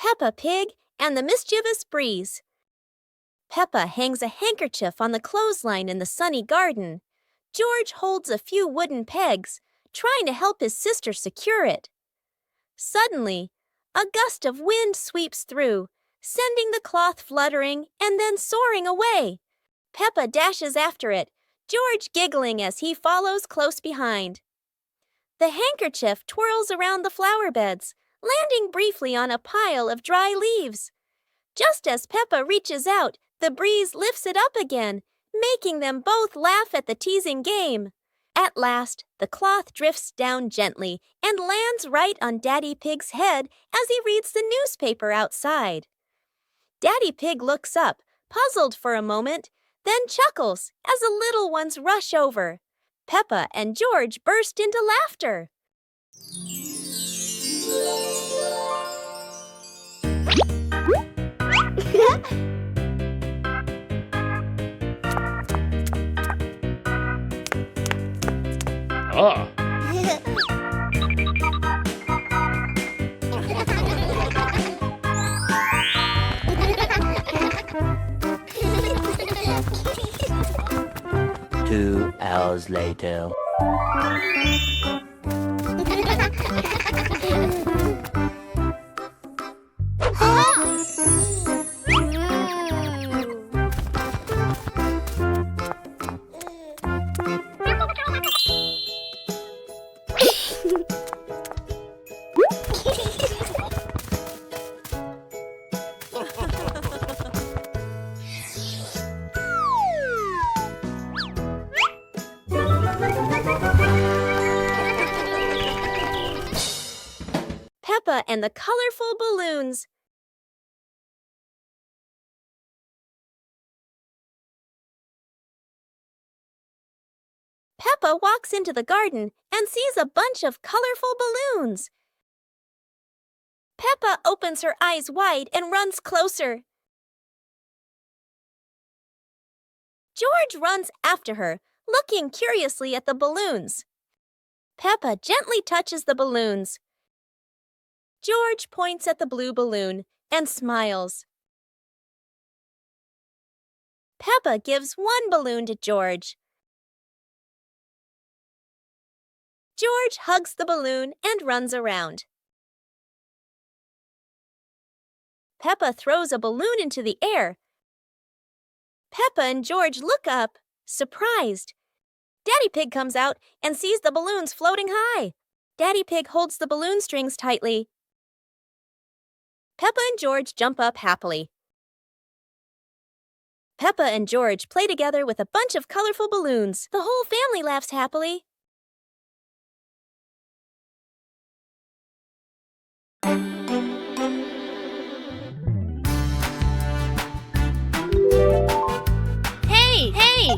Peppa Pig and the Mischievous Breeze. Peppa hangs a handkerchief on the clothesline in the sunny garden. George holds a few wooden pegs, trying to help his sister secure it. Suddenly, a gust of wind sweeps through, sending the cloth fluttering and then soaring away. Peppa dashes after it, George giggling as he follows close behind. The handkerchief twirls around the flower beds, landing briefly on a pile of dry leaves. Just as Peppa reaches out, the breeze lifts it up again, making them both laugh at the teasing game. At last, the cloth drifts down gently and lands right on Daddy Pig's head as he reads the newspaper outside. Daddy Pig looks up, puzzled for a moment, then chuckles as the little ones rush over. Peppa and George burst into laughter. Ah. 2 hours later. Peppa and the colorful balloons. Peppa walks into the garden and sees a bunch of colorful balloons. Peppa opens her eyes wide and runs closer. George runs after her, looking curiously at the balloons. Peppa gently touches the balloons. George points at the blue balloon and smiles. Peppa gives one balloon to George. George hugs the balloon and runs around. Peppa throws a balloon into the air. Peppa and George look up, surprised. Daddy Pig comes out and sees the balloons floating high. Daddy Pig holds the balloon strings tightly. Peppa and George jump up happily. Peppa and George play together with a bunch of colorful balloons. The whole family laughs happily. Hey! Hey! Hey!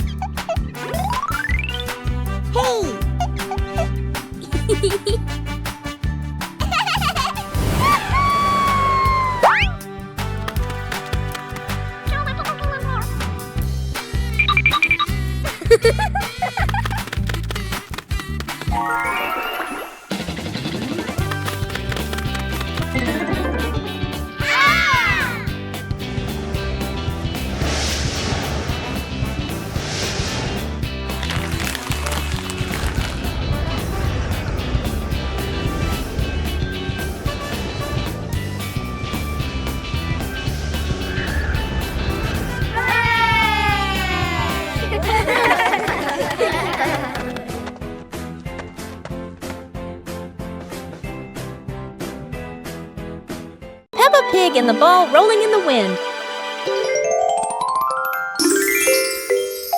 'Peppa Pig and the ball rolling in the wind.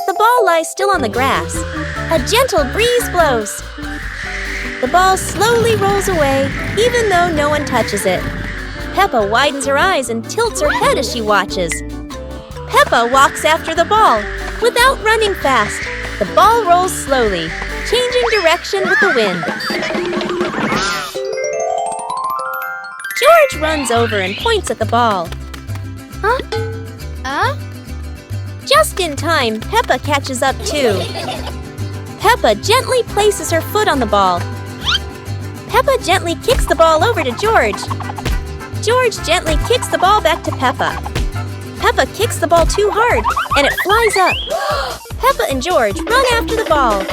The ball lies still on the grass. A gentle breeze blows. The ball slowly rolls away, even though no one touches it. Peppa widens her eyes and tilts her head as she watches. Peppa walks after the ball. Without running fast, the ball rolls slowly, changing direction with the wind. George runs over and points at the ball. Huh? Just in time, Peppa catches up too. Peppa gently places her foot on the ball. Peppa gently kicks the ball over to George. George gently kicks the ball back to Peppa. Peppa kicks the ball too hard, and it flies up. Peppa and George run after the ball.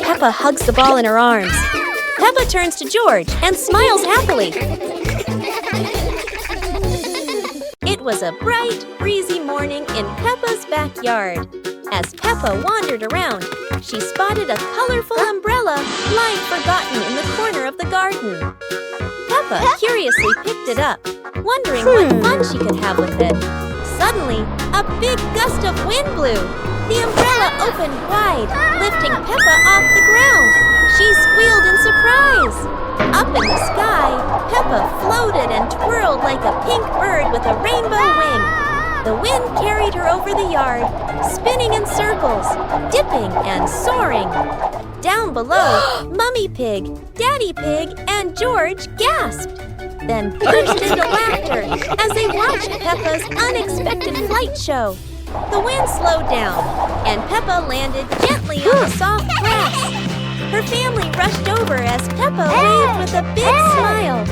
Peppa hugs the ball in her arms. Peppa turns to George and smiles happily. It was a bright, breezy morning in Peppa's backyard. As Peppa wandered around, she spotted a colorful umbrella lying forgotten in the corner of the garden. Peppa curiously picked it up, wondering what fun she could have with it. Suddenly, a big gust of wind blew. The umbrella opened wide, lifting Peppa off the ground. She squealed in surprise. Up in the sky, Peppa floated and twirled like a pink bird with a rainbow wing. The wind carried her over the yard, spinning in circles, dipping and soaring. Down below, Mummy Pig, Daddy Pig, and George gasped, then burst into laughter as they watched Peppa's unexpected flight show. The wind slowed down, and Peppa landed gently on the soft grass. Her family rushed over as Peppa waved with a big smile.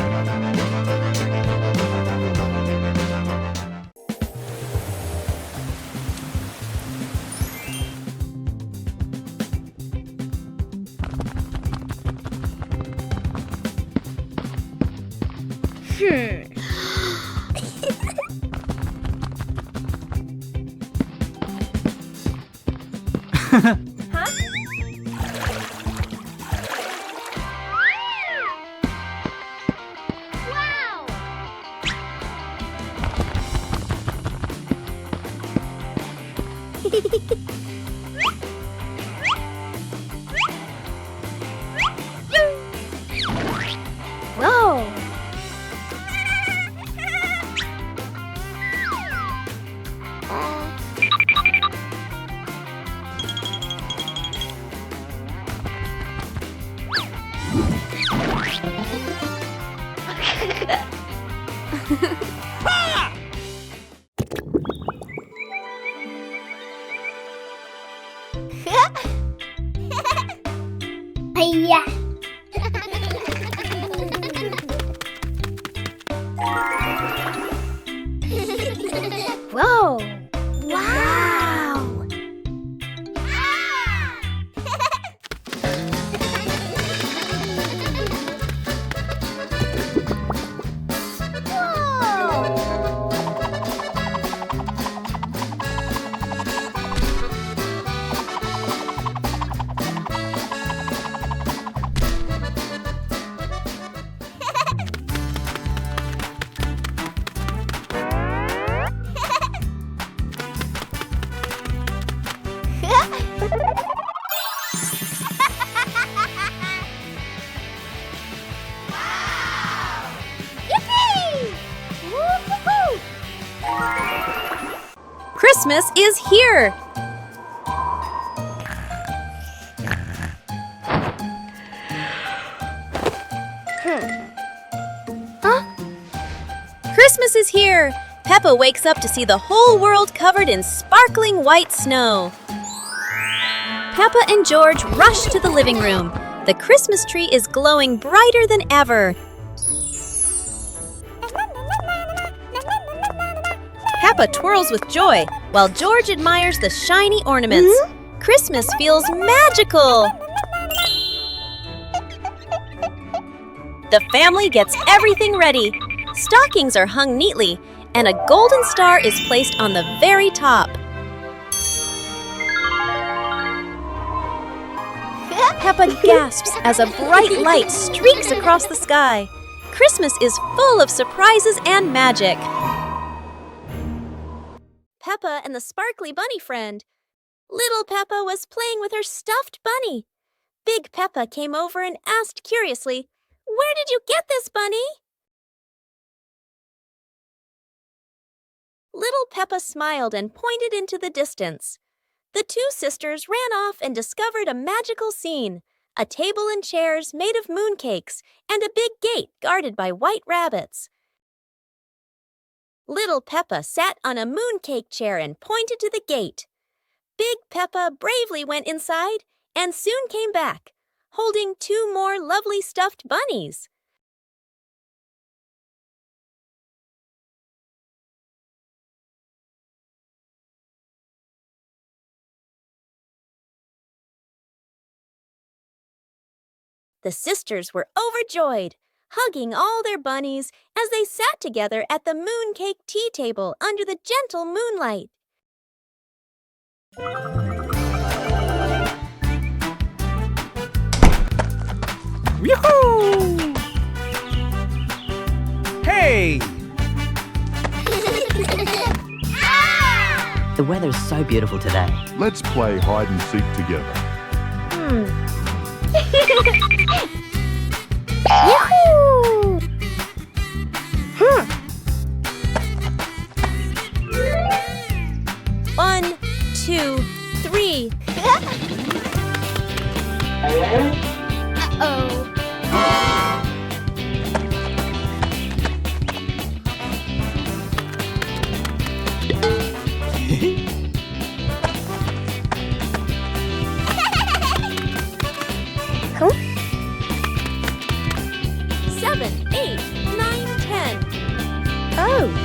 Whoa! Yeah. Whoa! Wow! Christmas is here! Christmas is here! Peppa wakes up to see the whole world covered in sparkling white snow. Peppa and George rush to the living room. The Christmas tree is glowing brighter than ever. Peppa twirls with joy, while George admires the shiny ornaments. Christmas feels magical! The family gets everything ready. Stockings are hung neatly, and a golden star is placed on the very top. Peppa gasps as a bright light streaks across the sky. Christmas is full of surprises and magic. Peppa and the sparkly bunny friend. Little Peppa was playing with her stuffed bunny. Big Peppa came over and asked curiously, "Where did you get this, bunny?" Little Peppa smiled and pointed into the distance. The two sisters ran off and discovered a magical scene, a table and chairs made of mooncakes and a big gate guarded by white rabbits. Little Peppa sat on a mooncake chair and pointed to the gate. Big Peppa bravely went inside and soon came back, holding 2 more lovely stuffed bunnies. The sisters were overjoyed, hugging all their bunnies as they sat together at the mooncake tea table under the gentle moonlight. Yoo-hoo! Hey! The weather's so beautiful today. Let's play hide and seek together. Yahoo! 1, 2, 3. Uh-oh. Huh? 7, 8, 9, 10. Oh.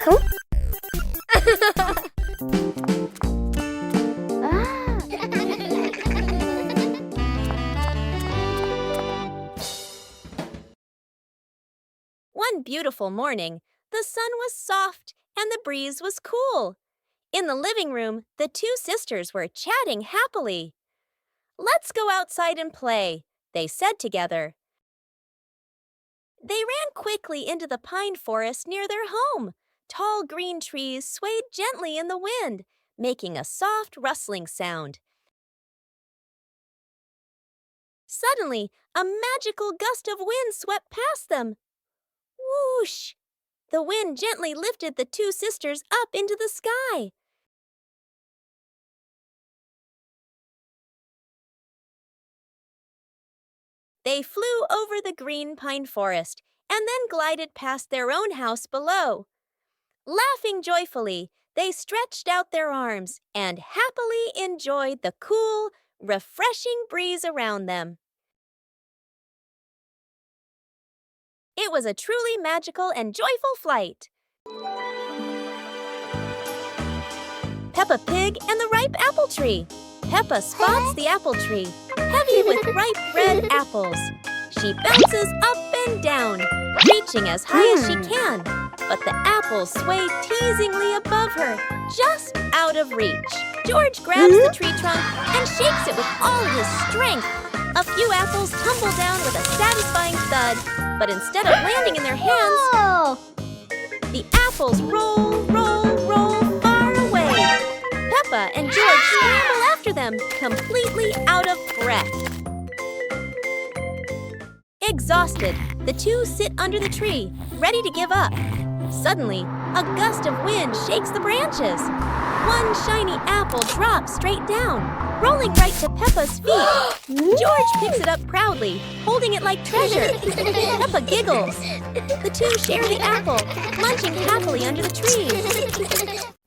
Cool. One beautiful morning, the sun was soft and the breeze was cool. In the living room, the 2 sisters were chatting happily. "Let's go outside and play," they said together. They ran quickly into the pine forest near their home. Tall green trees swayed gently in the wind, making a soft rustling sound. Suddenly, a magical gust of wind swept past them. Whoosh! The wind gently lifted the 2 sisters up into the sky. They flew over the green pine forest and then glided past their own house below. Laughing joyfully, they stretched out their arms and happily enjoyed the cool, refreshing breeze around them. It was a truly magical and joyful flight. Peppa Pig and the Ripe Apple Tree. Peppa spots the apple tree, heavy with ripe red apples. She bounces up and down, reaching as high as she can, but the apples sway teasingly above her, just out of reach. George grabs the tree trunk and shakes it with all his strength. A few apples tumble down with a satisfying thud, but instead of landing in their hands, Oh. the apples roll, roll, roll far away. Peppa and George scramble after them, completely out of breath. Exhausted, the 2 sit under the tree, ready to give up. Suddenly, a gust of wind shakes the branches. One shiny apple drops straight down, rolling right to Peppa's feet. George picks it up proudly, holding it like treasure. Peppa giggles. The 2 share the apple, munching happily under the tree.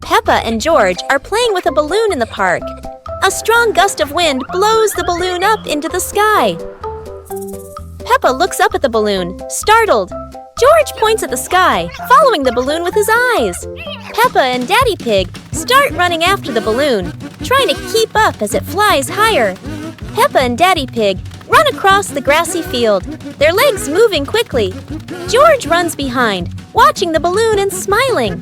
Peppa and George are playing with a balloon in the park. A strong gust of wind blows the balloon up into the sky. Peppa looks up at the balloon, startled. George points at the sky, following the balloon with his eyes. Peppa and Daddy Pig start running after the balloon, trying to keep up as it flies higher. Peppa and Daddy Pig run across the grassy field, their legs moving quickly. George runs behind, watching the balloon and smiling.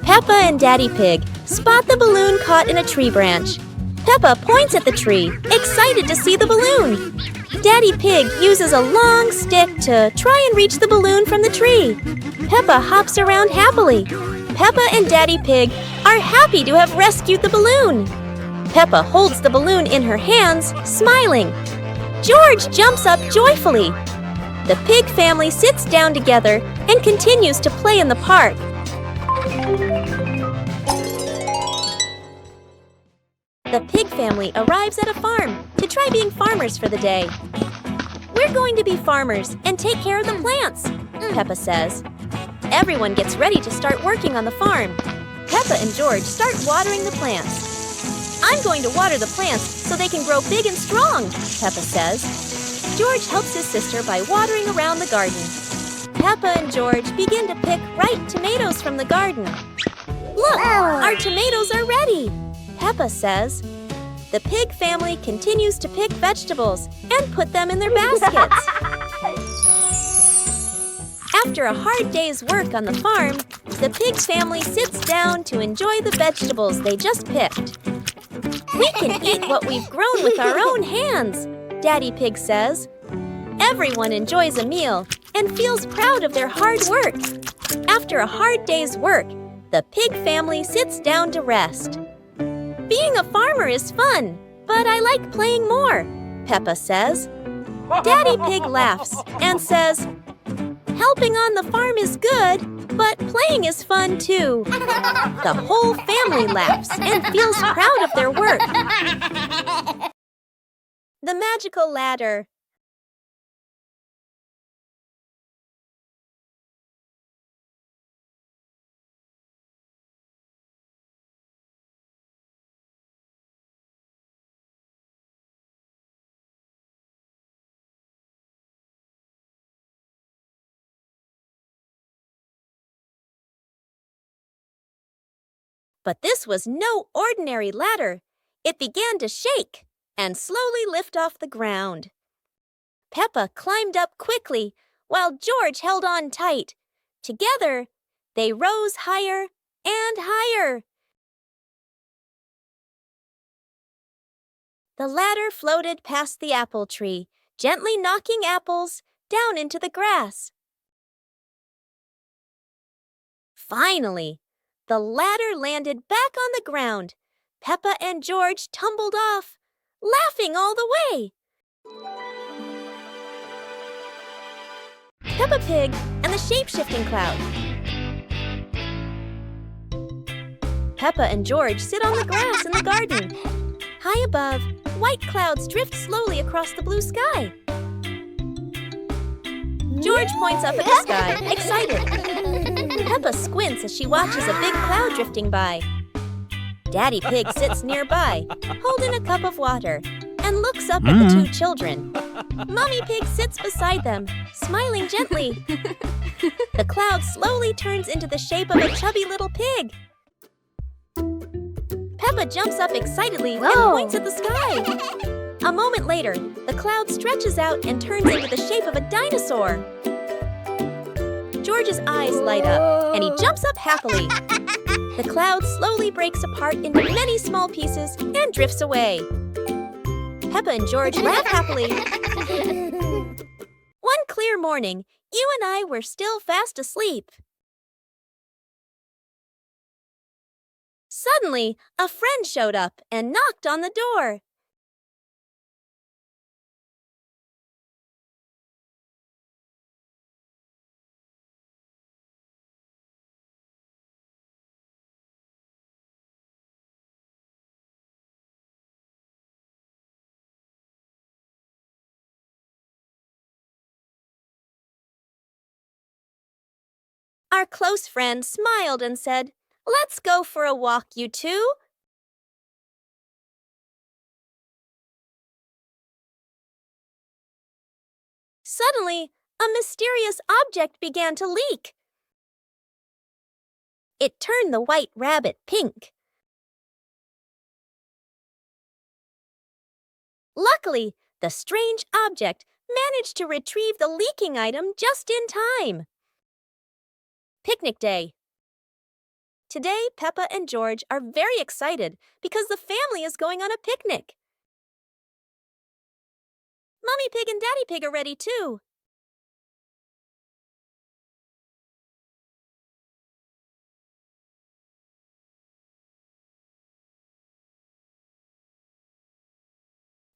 Peppa and Daddy Pig spot the balloon caught in a tree branch. Peppa points at the tree, excited to see the balloon. Daddy Pig uses a long stick to try and reach the balloon from the tree. Peppa hops around happily. Peppa and Daddy Pig are happy to have rescued the balloon. Peppa holds the balloon in her hands, smiling. George jumps up joyfully. The pig family sits down together and continues to play in the park. The pig family arrives at a farm to try being farmers for the day. We're going to be farmers and take care of the plants, Peppa says. Everyone gets ready to start working on the farm. Peppa and George start watering the plants. I'm going to water the plants so they can grow big and strong, Peppa says. George helps his sister by watering around the garden. Peppa and George begin to pick ripe tomatoes from the garden. Look, our tomatoes are ready, Peppa says. The pig family continues to pick vegetables and put them in their baskets. After a hard day's work on the farm, the pig family sits down to enjoy the vegetables they just picked. We can eat what we've grown with our own hands, Daddy Pig says. Everyone enjoys a meal and feels proud of their hard work. After a hard day's work, the pig family sits down to rest. Being a farmer is fun, but I like playing more, Peppa says. Daddy Pig laughs and says, helping on the farm is good, but playing is fun too. The whole family laughs and feels proud of their work. The magical ladder. But this was no ordinary ladder. It began to shake and slowly lift off the ground. Peppa climbed up quickly while George held on tight. Together, they rose higher and higher. The ladder floated past the apple tree, gently knocking apples down into the grass. Finally, the ladder landed back on the ground. Peppa and George tumbled off, laughing all the way. Peppa Pig and the Shape-Shifting Cloud. Peppa and George sit on the grass in the garden. High above, white clouds drift slowly across the blue sky. George points up at the sky, excited. Peppa squints as she watches a big cloud drifting by. Daddy Pig sits nearby, holding a cup of water, and looks up at the two children. Mommy Pig sits beside them, smiling gently. The cloud slowly turns into the shape of a chubby little pig. Peppa jumps up excitedly and points at the sky. A moment later, the cloud stretches out and turns into the shape of a dinosaur. George's eyes light up, and he jumps up happily. The cloud slowly breaks apart into many small pieces and drifts away. Peppa and George laugh happily. One clear morning, you and I were still fast asleep. Suddenly, a friend showed up and knocked on the door. Our close friend smiled and said, "Let's go for a walk, you two." Suddenly, a mysterious object began to leak. It turned the White Rabbit pink. Luckily, the strange object managed to retrieve the leaking item just in time. Picnic day. Today, Peppa and George are very excited because the family is going on a picnic. Mummy Pig and Daddy Pig are ready too.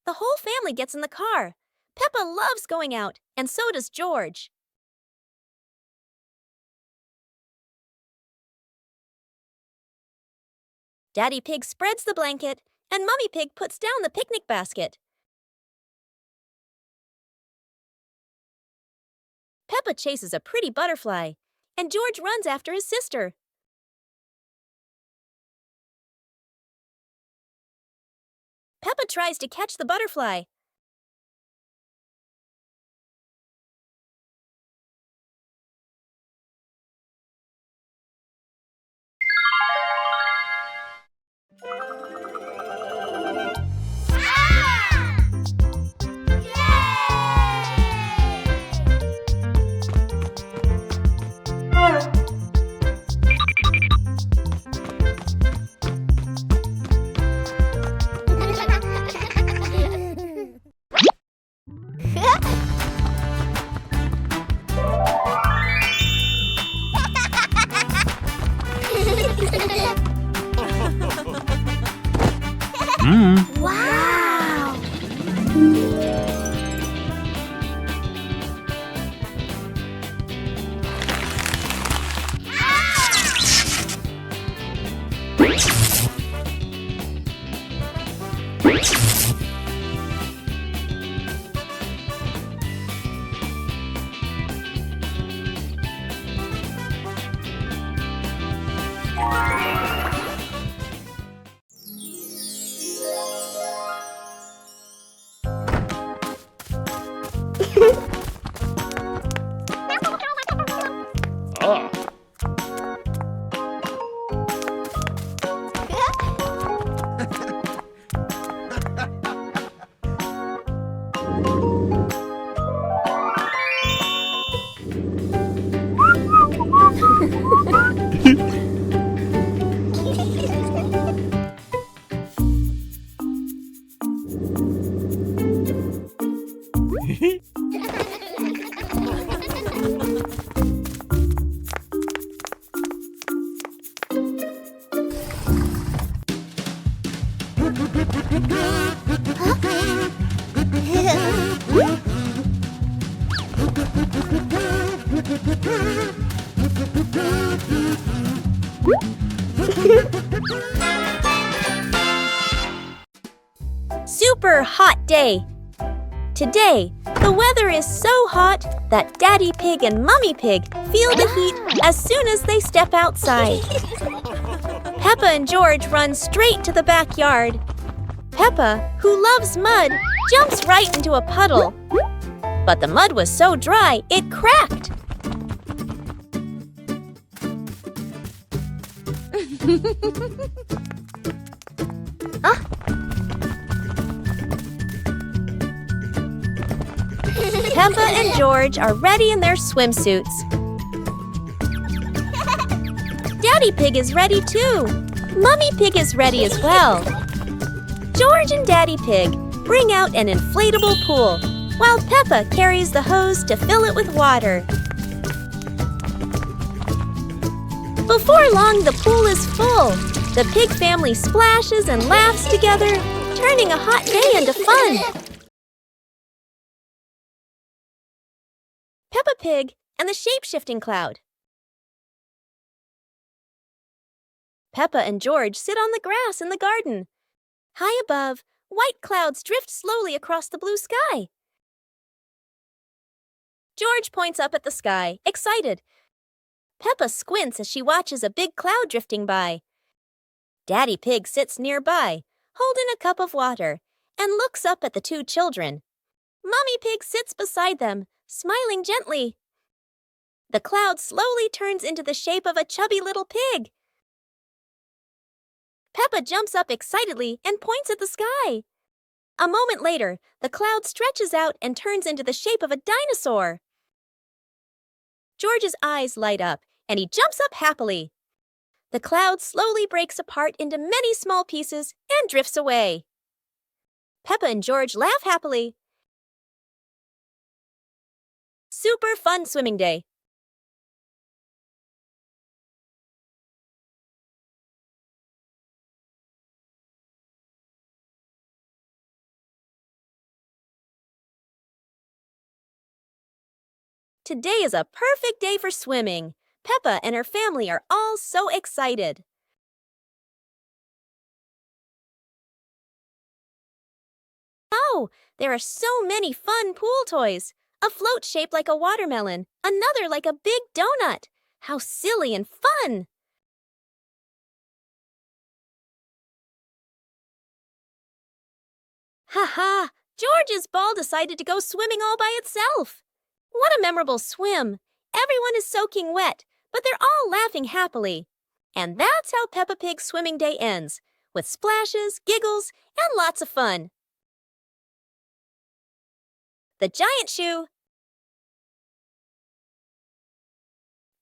The whole family gets in the car. Peppa loves going out, and so does George. Daddy Pig spreads the blanket, and Mummy Pig puts down the picnic basket. Peppa chases a pretty butterfly, and George runs after his sister. Peppa tries to catch the butterfly. Wow! Ah. Super hot day. Today, the weather is so hot that Daddy Pig and Mummy Pig feel the heat as soon as they step outside. Peppa and George run straight to the backyard. Peppa, who loves mud, jumps right into a puddle. But the mud was so dry, it cracked. Peppa and George are ready in their swimsuits. Daddy Pig is ready too. Mummy Pig is ready as well. George and Daddy Pig bring out an inflatable pool, while Peppa carries the hose to fill it with water. Before long, the pool is full. The pig family splashes and laughs together, turning a hot day into fun. Peppa Pig and the shape-shifting cloud. Peppa and George sit on the grass in the garden. High above, white clouds drift slowly across the blue sky. George points up at the sky, excited. Peppa squints as she watches a big cloud drifting by. Daddy Pig sits nearby, holding a cup of water, and looks up at the two children. Mummy Pig sits beside them, smiling gently. The cloud slowly turns into the shape of a chubby little pig. Peppa jumps up excitedly and points at the sky. A moment later, the cloud stretches out and turns into the shape of a dinosaur. George's eyes light up, and he jumps up happily. The cloud slowly breaks apart into many small pieces and drifts away. Peppa and George laugh happily. Super fun swimming day. Today is a perfect day for swimming. Peppa and her family are all so excited. Oh, there are so many fun pool toys. A float shaped like a watermelon, another like a big donut. How silly and fun! Ha ha! George's ball decided to go swimming all by itself. What a memorable swim! Everyone is soaking wet, but they're all laughing happily. And that's how Peppa Pig's swimming day ends, with splashes, giggles, and lots of fun. The giant shoe.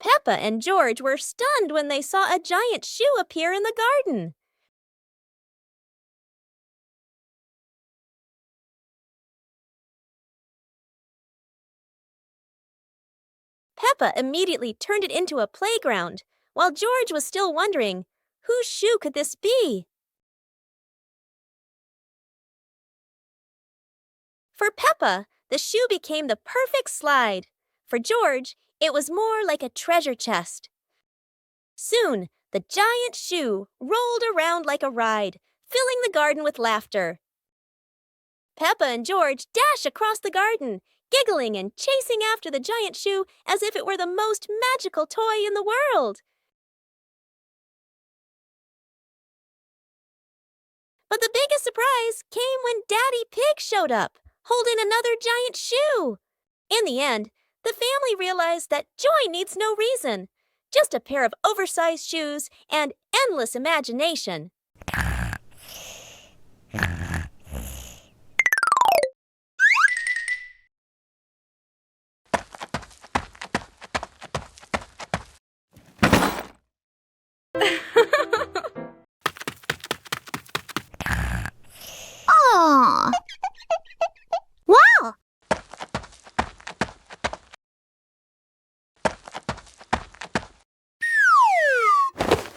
Peppa and George were stunned when they saw a giant shoe appear in the garden. Peppa immediately turned it into a playground, while George was still wondering, whose shoe could this be? For Peppa, the shoe became the perfect slide. For George, it was more like a treasure chest. Soon, the giant shoe rolled around like a ride, filling the garden with laughter. Peppa and George dash across the garden, giggling and chasing after the giant shoe as if it were the most magical toy in the world. But the biggest surprise came when Daddy Pig showed up, holding another giant shoe. In the end, the family realized that joy needs no reason, just a pair of oversized shoes and endless imagination. Aw. Wow.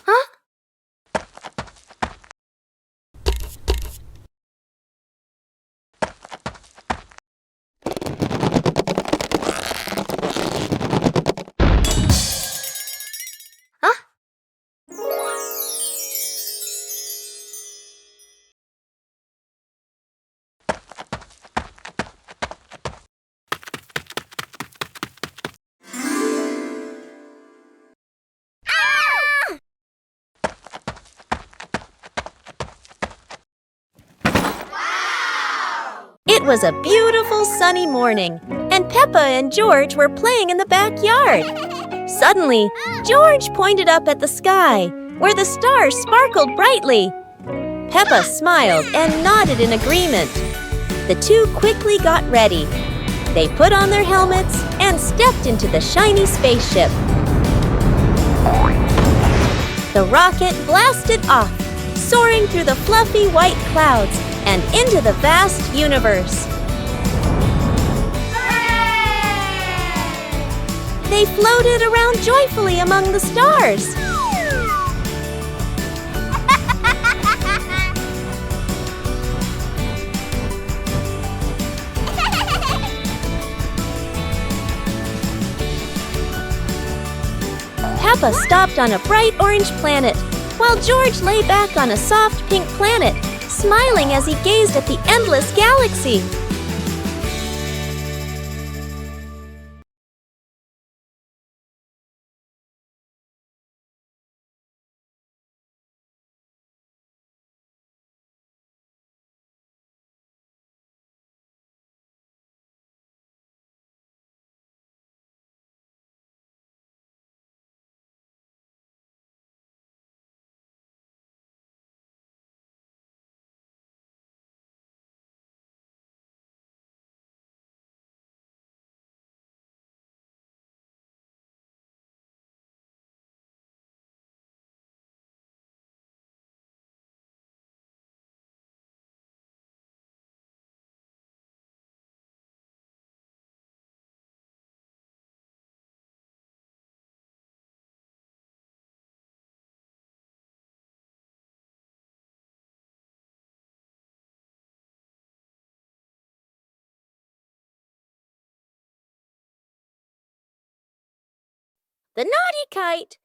Huh? Huh? It was a beautiful sunny morning, and Peppa and George were playing in the backyard. Suddenly, George pointed up at the sky, where the stars sparkled brightly. Peppa smiled and nodded in agreement. The two quickly got ready. They put on their helmets and stepped into the shiny spaceship. The rocket blasted off, soaring through the fluffy white clouds and into the vast universe. They floated around joyfully among the stars. Peppa stopped on a bright orange planet, while George lay back on a soft pink planet, smiling as he gazed at the endless galaxy. The naughty kite.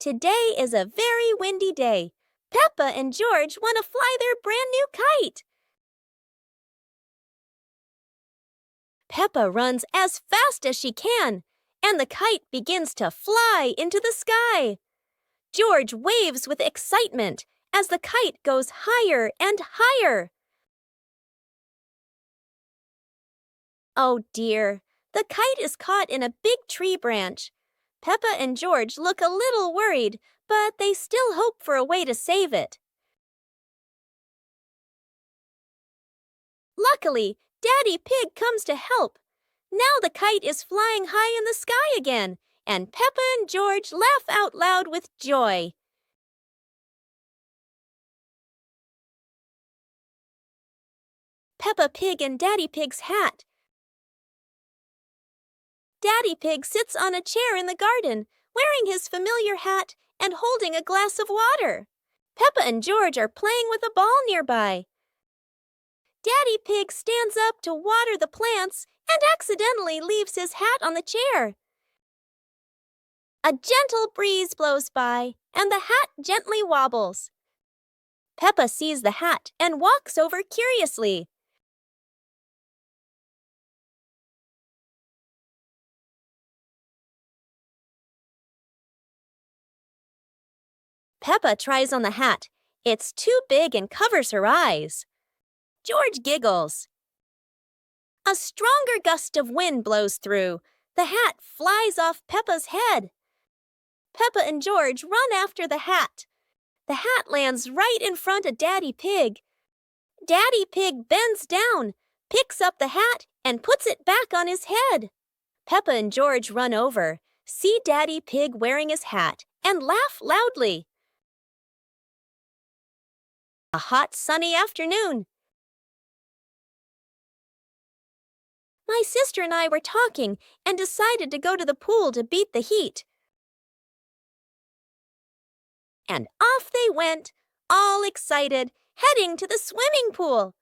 Today is a very windy day. Peppa and George want to fly their brand new kite. Peppa runs as fast as she can, and the kite begins to fly into the sky. George waves with excitement as the kite goes higher and higher. Oh dear, the kite is caught in a big tree branch. Peppa and George look a little worried, but they still hope for a way to save it. Luckily, Daddy Pig comes to help. Now the kite is flying high in the sky again, and Peppa and George laugh out loud with joy. Peppa Pig and Daddy Pig's hat. Daddy Pig sits on a chair in the garden, wearing his familiar hat and holding a glass of water. Peppa and George are playing with a ball nearby. Daddy Pig stands up to water the plants and accidentally leaves his hat on the chair. A gentle breeze blows by, and the hat gently wobbles. Peppa sees the hat and walks over curiously. Peppa tries on the hat. It's too big and covers her eyes. George giggles. A stronger gust of wind blows through. The hat flies off Peppa's head. Peppa and George run after the hat. The hat lands right in front of Daddy Pig. Daddy Pig bends down, picks up the hat, and puts it back on his head. Peppa and George run over, see Daddy Pig wearing his hat, and laugh loudly. A hot, sunny afternoon. My sister and I were talking and decided to go to the pool to beat the heat. And off they went, all excited, heading to the swimming pool.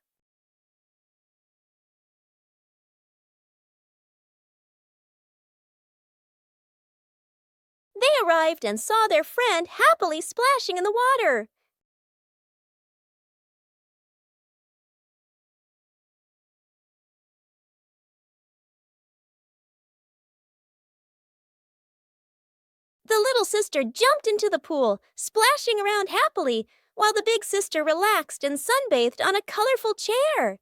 They arrived and saw their friend happily splashing in the water. The little sister jumped into the pool, splashing around happily, while the big sister relaxed and sunbathed on a colorful chair.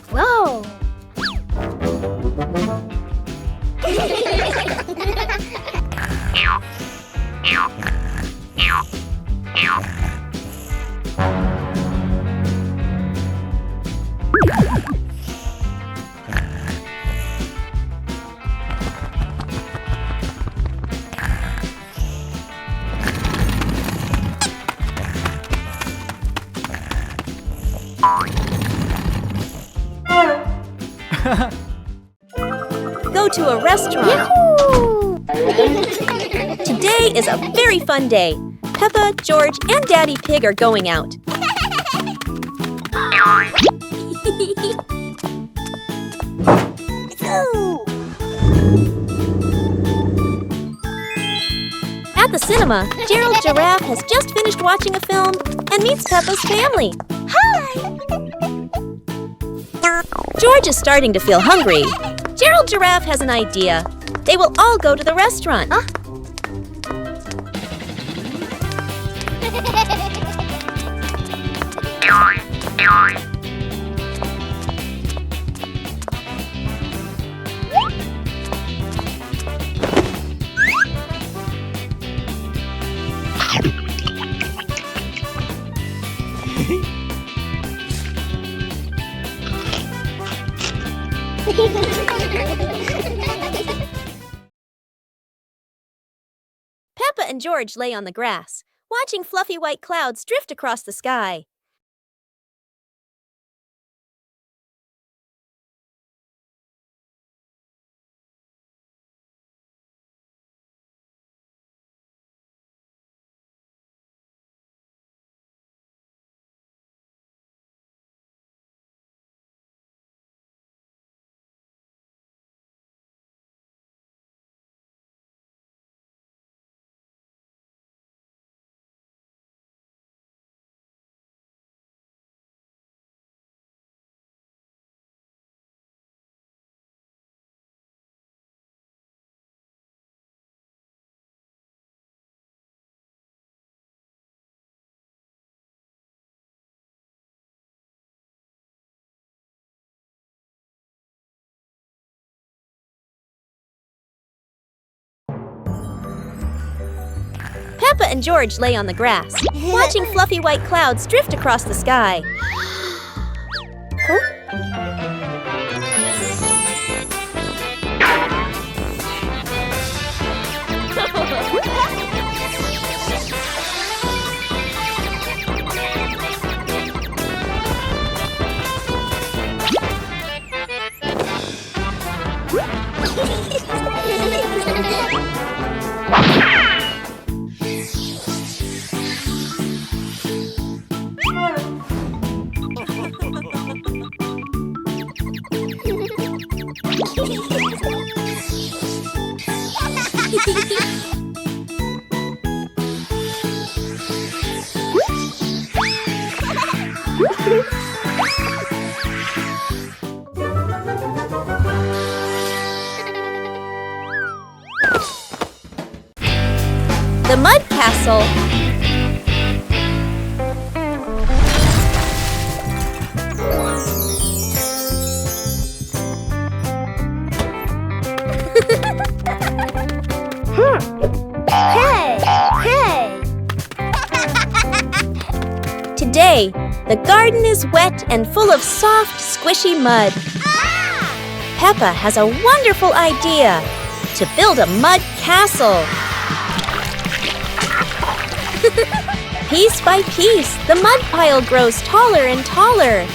Whoa! Go to a restaurant. Yahoo! Today is a very fun day. Peppa, George, and Daddy Pig are going out. At the cinema, Gerald Giraffe has just finished watching a film and meets Peppa's family. Hi! George is starting to feel hungry. Gerald Giraffe has an idea. They will all go to the restaurant. Peppa and George lay on the grass, watching fluffy white clouds drift across the sky. Peppa and George lay on the grass, watching fluffy white clouds drift across the sky. The Mud Castle. Hey! Hey! Today, the garden is wet and full of soft, squishy mud. Peppa has a wonderful idea to build a mud castle. Piece by piece, the mud pile grows taller and taller.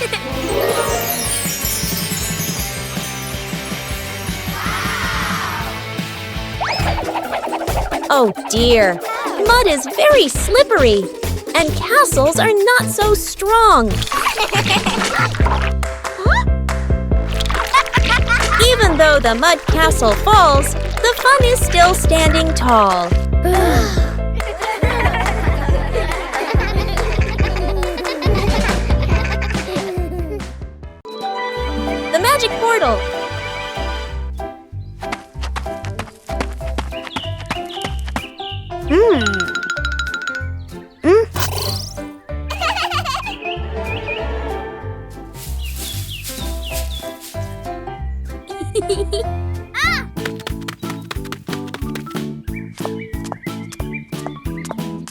Oh dear, mud is very slippery, and castles are not so strong. Even though the mud castle falls, the fun is still standing tall. The magic portal.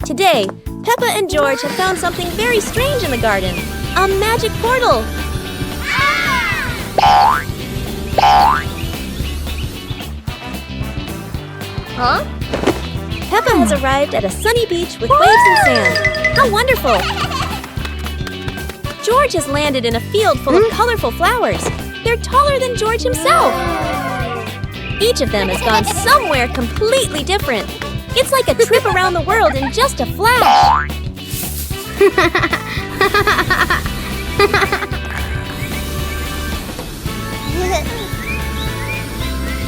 Today, Peppa and George have found something very strange in the garden. A magic portal. Huh? Peppa has arrived at a sunny beach with waves and sand. How wonderful! George has landed in a field full of colorful flowers. They're taller than George himself. Each of them has gone somewhere completely different. It's like a trip around the world in just a flash.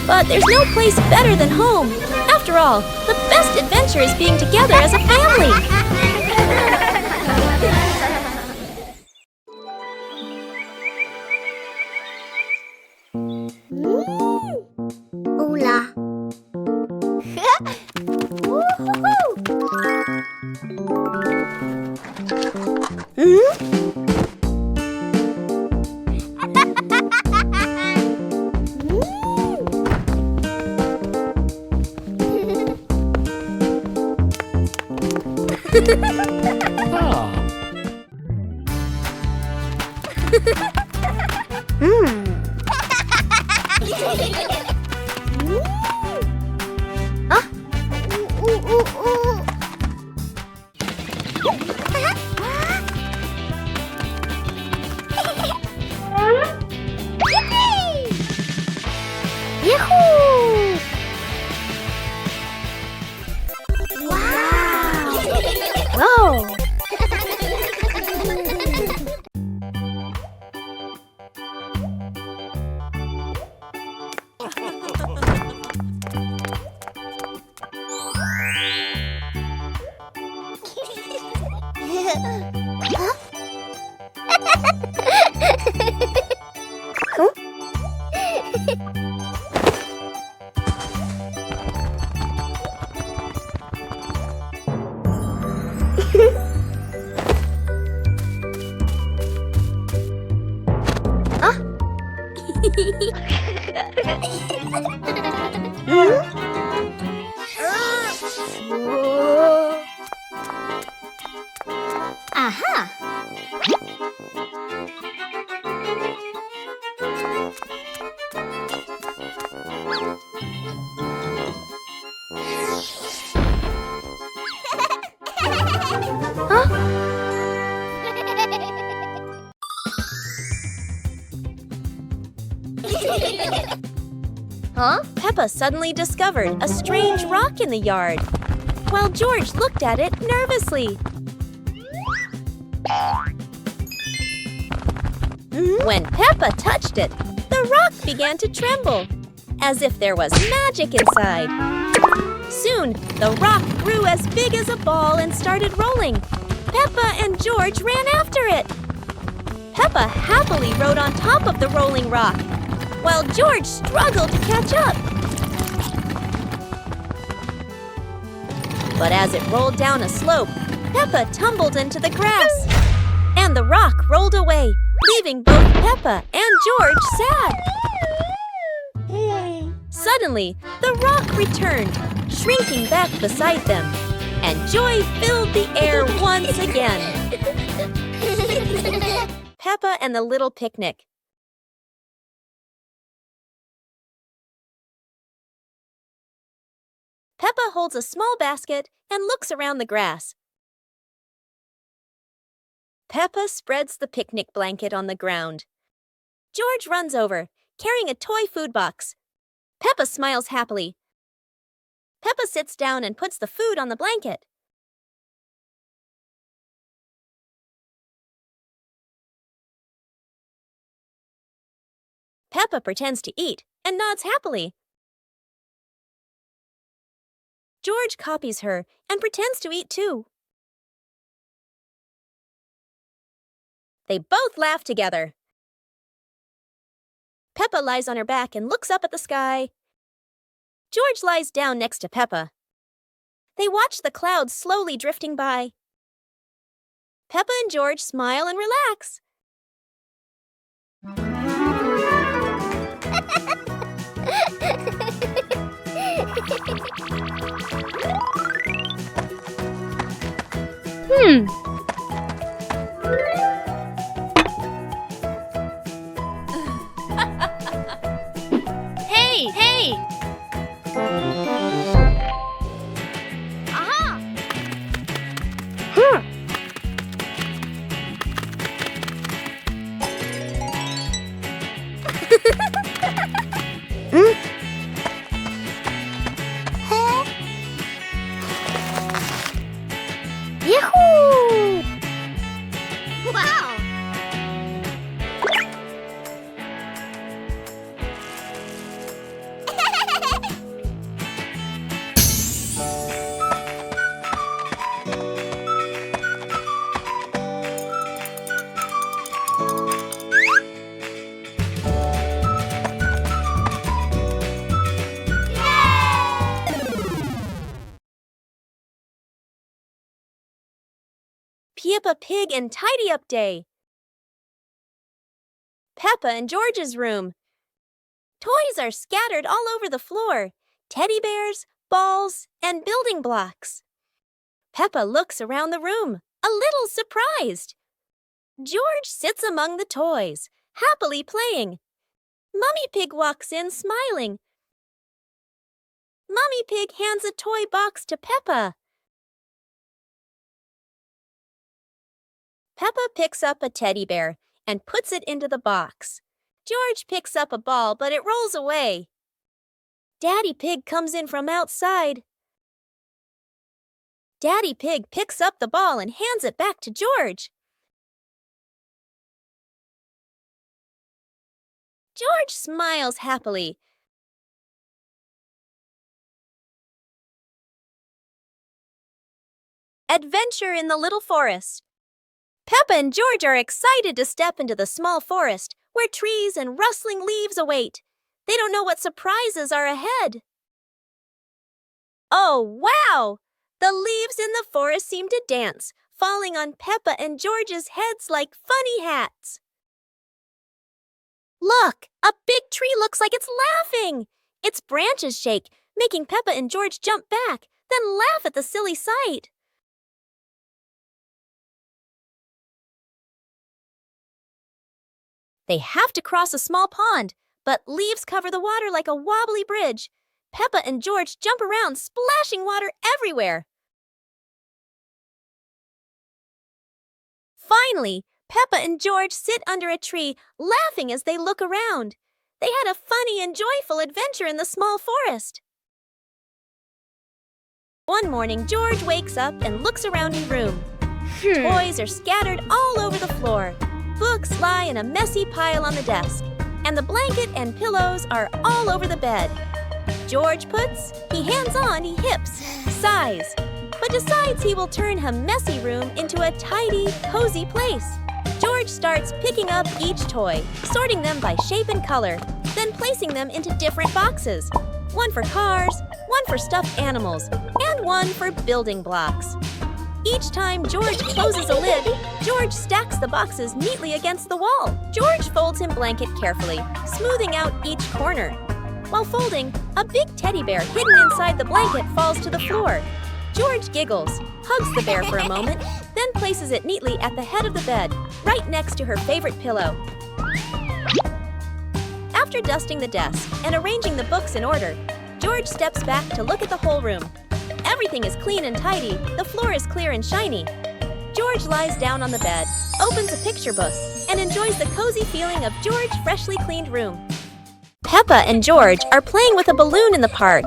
But there's no place better than home. After all, the best adventure is being together as a family. Hola. Huh? Ooh, ooh, ooh. Yippee! Yahoo! Wow! Whoa! Aha! Huh? Peppa suddenly discovered a strange rock in the yard, while George looked at it nervously. When Peppa touched it, the rock began to tremble, as if there was magic inside. Soon, the rock grew as big as a ball and started rolling. Peppa and George ran after it. Peppa happily rode on top of the rolling rock, while George struggled to catch up. But as it rolled down a slope, Peppa tumbled into the grass, and the rock rolled away, leaving both Peppa and George sad. Suddenly, the rock returned, shrinking back beside them, and joy filled the air once again. Peppa and the Little Picnic. Peppa holds a small basket and looks around the grass. Peppa spreads the picnic blanket on the ground. George runs over, carrying a toy food box. Peppa smiles happily. Peppa sits down and puts the food on the blanket. Peppa pretends to eat and nods happily. George copies her and pretends to eat too. They both laugh together. Peppa lies on her back and looks up at the sky. George lies down next to Peppa. They watch the clouds slowly drifting by. Peppa and George smile and relax. Hey, hey! Aha! Yahoo! Wow! Peppa Pig and Tidy Up Day. Peppa and George's room. Toys are scattered all over the floor. Teddy bears, balls, and building blocks. Peppa looks around the room, a little surprised. George sits among the toys, happily playing. Mummy Pig walks in smiling. Mummy Pig hands a toy box to Peppa. Peppa picks up a teddy bear and puts it into the box. George picks up a ball, but it rolls away. Daddy Pig comes in from outside. Daddy Pig picks up the ball and hands it back to George. George smiles happily. Adventure in the Little Forest. Peppa and George are excited to step into the small forest where trees and rustling leaves await. They don't know what surprises are ahead. Oh, wow! The leaves in the forest seem to dance, falling on Peppa and George's heads like funny hats. Look! A big tree looks like it's laughing! Its branches shake, making Peppa and George jump back, then laugh at the silly sight. They have to cross a small pond, but leaves cover the water like a wobbly bridge. Peppa and George jump around, splashing water everywhere. Finally, Peppa and George sit under a tree, laughing as they look around. They had a funny and joyful adventure in the small forest. One morning, George wakes up and looks around his room. Toys are scattered all over the floor. Books lie in a messy pile on the desk, and the blanket and pillows are all over the bed. George he hands on, he hips, sighs, but decides he will turn a messy room into a tidy, cozy place. George starts picking up each toy, sorting them by shape and color, then placing them into different boxes. One for cars, one for stuffed animals, and one for building blocks. Each time George closes a lid, George stacks the boxes neatly against the wall. George folds his blanket carefully, smoothing out each corner. While folding, a big teddy bear hidden inside the blanket falls to the floor. George giggles, hugs the bear for a moment, then places it neatly at the head of the bed, right next to her favorite pillow. After dusting the desk and arranging the books in order, George steps back to look at the whole room. Everything is clean and tidy, the floor is clear and shiny. George lies down on the bed, opens a picture book, and enjoys the cozy feeling of George's freshly cleaned room. Peppa and George are playing with a balloon in the park.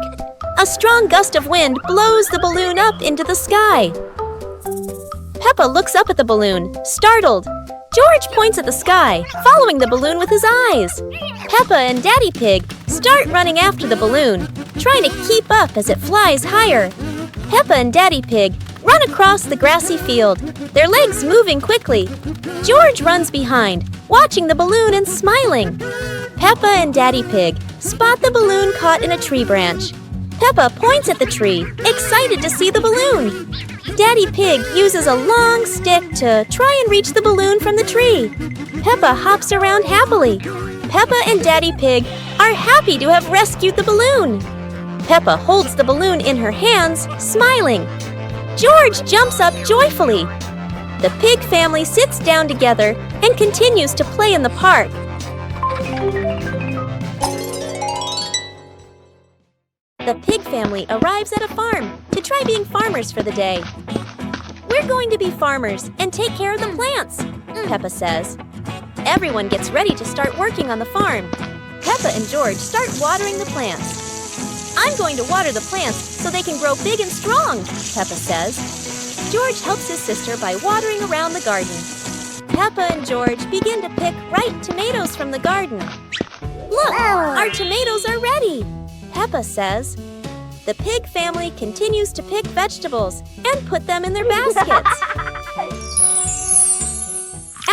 A strong gust of wind blows the balloon up into the sky. Peppa looks up at the balloon, startled. George points at the sky, following the balloon with his eyes. Peppa and Daddy Pig start running after the balloon, trying to keep up as it flies higher. Peppa and Daddy Pig run across the grassy field, their legs moving quickly. George runs behind, watching the balloon and smiling. Peppa and Daddy Pig spot the balloon caught in a tree branch. Peppa points at the tree, excited to see the balloon. Daddy Pig uses a long stick to try and reach the balloon from the tree. Peppa hops around happily. Peppa and Daddy Pig are happy to have rescued the balloon. Peppa holds the balloon in her hands, smiling. George jumps up joyfully. The pig family sits down together and continues to play in the park. The pig family arrives at a farm to try being farmers for the day. We're going to be farmers and take care of the plants, Peppa says. Everyone gets ready to start working on the farm. Peppa and George start watering the plants. I'm going to water the plants so they can grow big and strong, Peppa says. George helps his sister by watering around the garden. Peppa and George begin to pick ripe tomatoes from the garden. Look, our tomatoes are ready, Peppa says. The pig family continues to pick vegetables and put them in their baskets.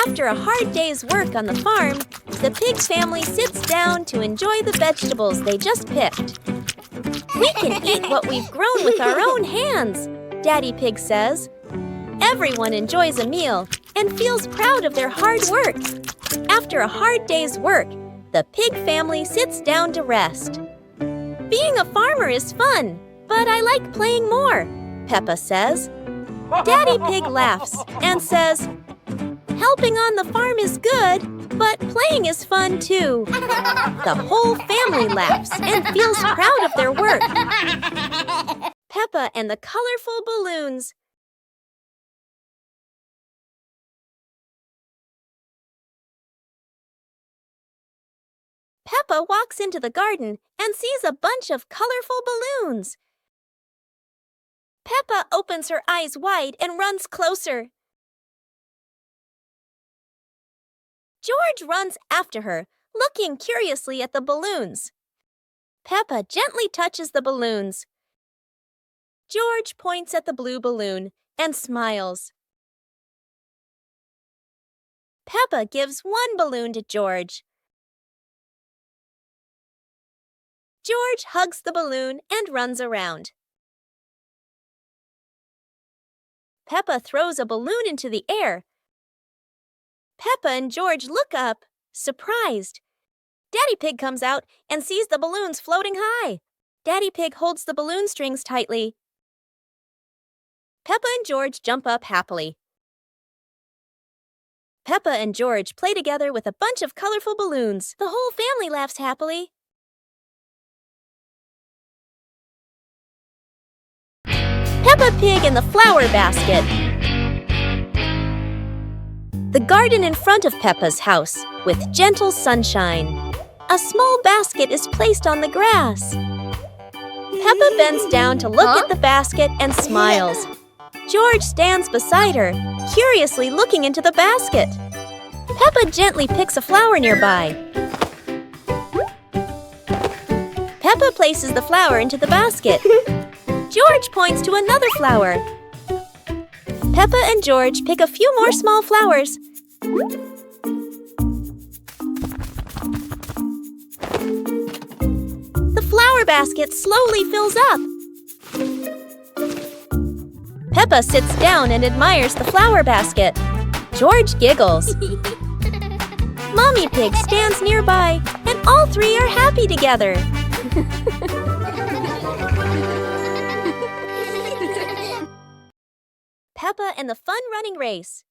After a hard day's work on the farm, the pig family sits down to enjoy the vegetables they just picked. We can eat what we've grown with our own hands, Daddy Pig says. Everyone enjoys a meal and feels proud of their hard work. After a hard day's work, the pig family sits down to rest. Being a farmer is fun, but I like playing more, Peppa says. Daddy Pig laughs and says, helping on the farm is good, But playing is fun too. The whole family laughs and feels proud of their work. Peppa and the colorful balloons. Peppa walks into the garden and sees a bunch of colorful balloons. Peppa opens her eyes wide and runs closer. George runs after her, looking curiously at the balloons. Peppa gently touches the balloons. George points at the blue balloon and smiles. Peppa gives one balloon to George. George hugs the balloon and runs around. Peppa throws a balloon into the air. Peppa and George look up, surprised. Daddy Pig comes out and sees the balloons floating high. Daddy Pig holds the balloon strings tightly. Peppa and George jump up happily. Peppa and George play together with a bunch of colorful balloons. The whole family laughs happily. Peppa Pig in the flower basket. The garden in front of Peppa's house, with gentle sunshine. A small basket is placed on the grass. Peppa bends down to look at the basket and smiles. George stands beside her, curiously looking into the basket. Peppa gently picks a flower nearby. Peppa places the flower into the basket. George points to another flower. Peppa and George pick a few more small flowers. The flower basket slowly fills up. Peppa sits down and admires the flower basket. George giggles. Mommy Pig stands nearby, and all three are happy together. Peppa and the fun running race.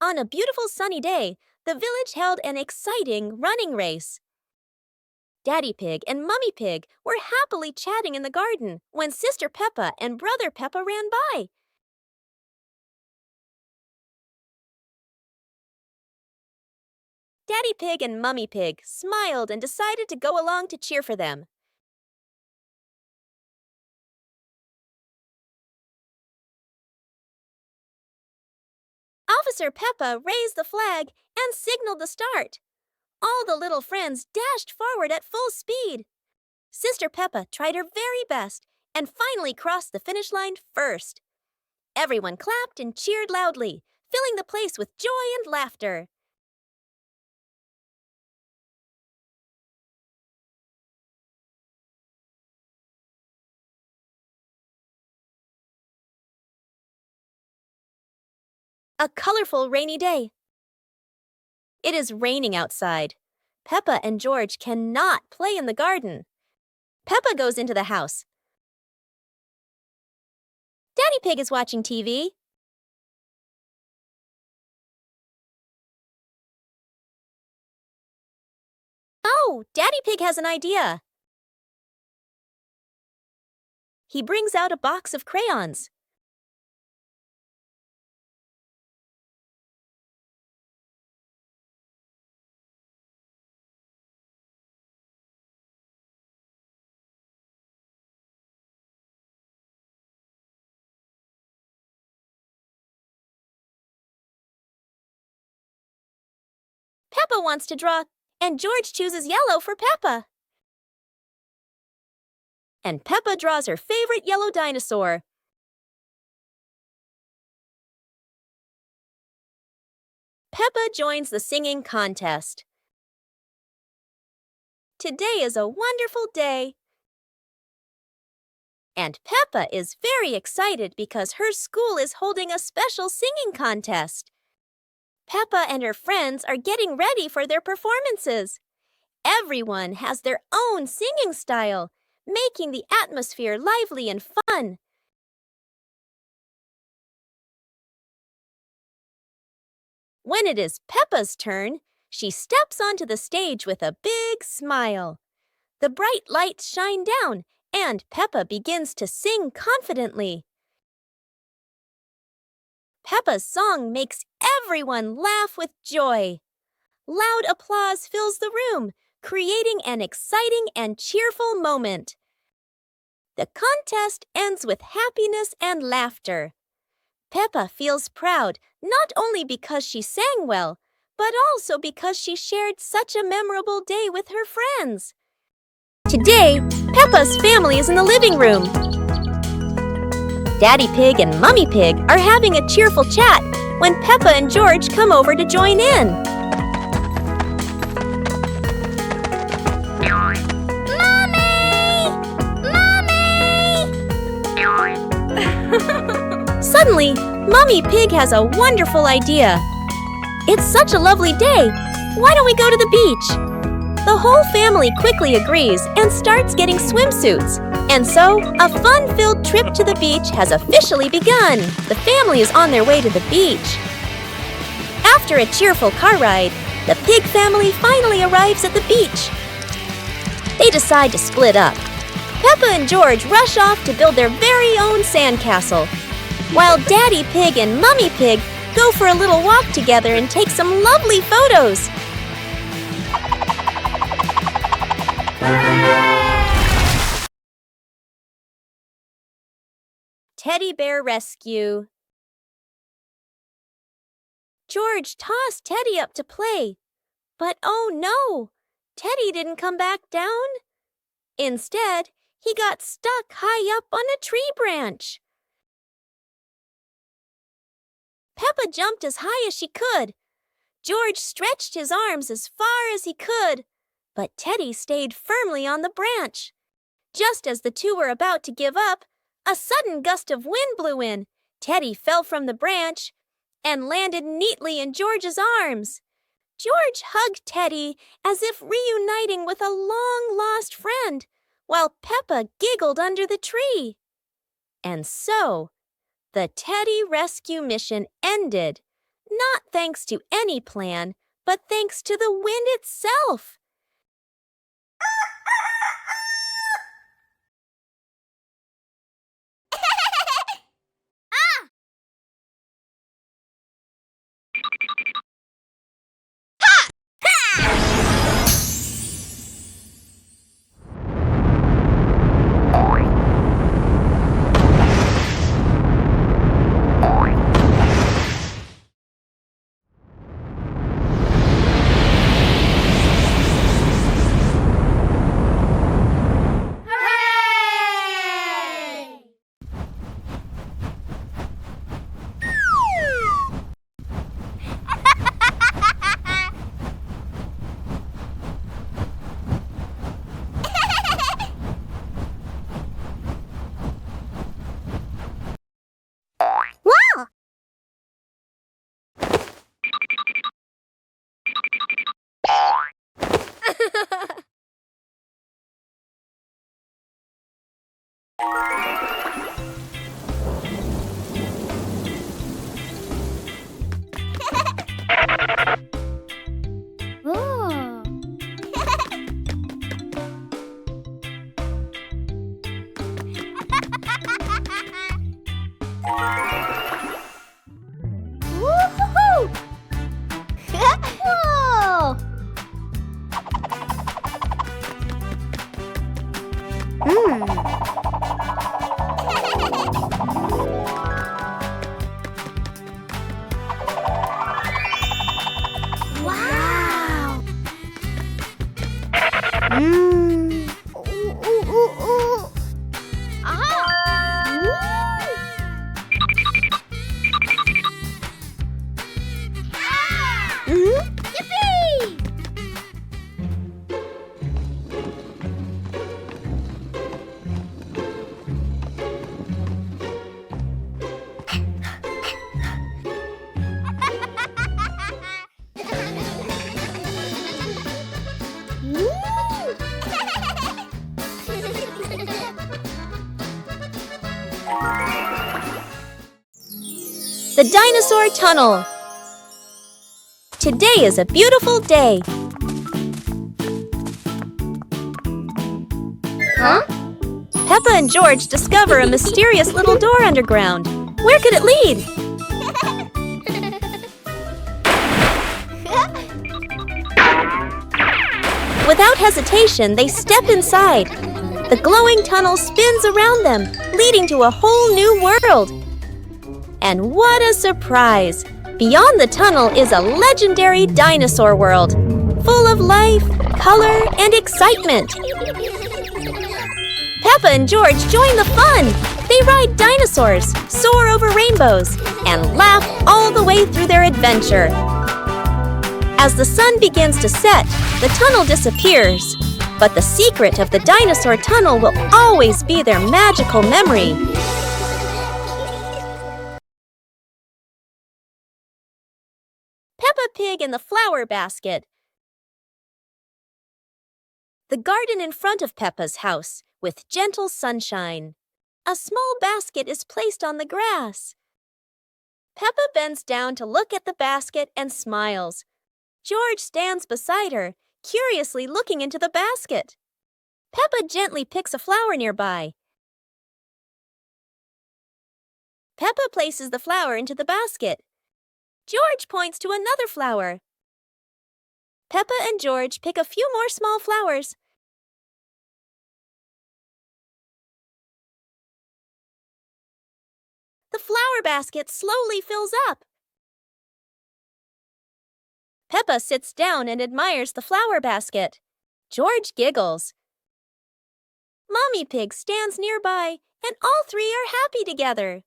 On a beautiful sunny day, the village held an exciting running race. Daddy Pig and Mummy Pig were happily chatting in the garden when Sister Peppa and Brother Peppa ran by. Daddy Pig and Mummy Pig smiled and decided to go along to cheer for them. Officer Peppa raised the flag and signaled the start. All the little friends dashed forward at full speed. Sister Peppa tried her very best and finally crossed the finish line first. Everyone clapped and cheered loudly, filling the place with joy and laughter. A colorful rainy day. It is raining outside. Peppa and George cannot play in the garden. Peppa goes into the house. Daddy Pig is watching TV. Oh, Daddy Pig has an idea. He brings out a box of crayons. Peppa wants to draw, and George chooses yellow for Peppa. And Peppa draws her favorite yellow dinosaur. Peppa joins the singing contest. Today is a wonderful day. And Peppa is very excited because her school is holding a special singing contest. Peppa and her friends are getting ready for their performances. Everyone has their own singing style, making the atmosphere lively and fun. When it is Peppa's turn, She steps onto the stage with a big smile. The bright lights shine down, and Peppa begins to sing confidently. Peppa's song makes everyone laugh with joy. Loud applause fills the room, creating an exciting and cheerful moment. The contest ends with happiness and laughter. Peppa feels proud not only because she sang well, but also because she shared such a memorable day with her friends. Today, Peppa's family is in the living room. Daddy Pig and Mummy Pig are having a cheerful chat when Peppa and George come over to join in. Suddenly, Mummy Pig has a wonderful idea. It's such a lovely day. Why don't we go to the beach? The whole family quickly agrees and starts getting swimsuits. And so, a fun-filled trip to the beach has officially begun. The family is on their way to the beach. After a cheerful car ride, the Pig family finally arrives at the beach. They decide to split up. Peppa and George rush off to build their very own sandcastle, while Daddy Pig and Mummy Pig go for a little walk together and take some lovely photos. Teddy Bear Rescue. George tossed Teddy up to play, but oh no, Teddy didn't come back down. Instead, he got stuck high up on a tree branch. Peppa jumped as high as she could. George stretched his arms as far as he could, but Teddy stayed firmly on the branch. Just as the two were about to give up, a sudden gust of wind blew in. Teddy fell from the branch and landed neatly in George's arms. George hugged Teddy as if reuniting with a long-lost friend, while Peppa giggled under the tree. And so, the Teddy rescue mission ended, not thanks to any plan, but thanks to the wind itself. The Dinosaur Tunnel. Today is a beautiful day. Huh? Peppa and George discover a mysterious little door underground. Where could it lead? Without hesitation, they step inside. The glowing tunnel spins around them, leading to a whole new world. And what a surprise! Beyond the tunnel is a legendary dinosaur world, full of life, color, and excitement. Peppa and George join the fun. They ride dinosaurs, soar over rainbows, and laugh all the way through their adventure. As the sun begins to set, the tunnel disappears. But the secret of the dinosaur tunnel will always be their magical memory. Peppa Pig in the flower basket. The garden in front of Peppa's house, with gentle sunshine. A small basket is placed on the grass. Peppa bends down to look at the basket and smiles. George stands beside her, curiously looking into the basket. Peppa gently picks a flower nearby. Peppa places the flower into the basket. George points to another flower. Peppa and George pick a few more small flowers. The flower basket slowly fills up. Peppa sits down and admires the flower basket. George giggles. Mommy Pig stands nearby, and all three are happy together.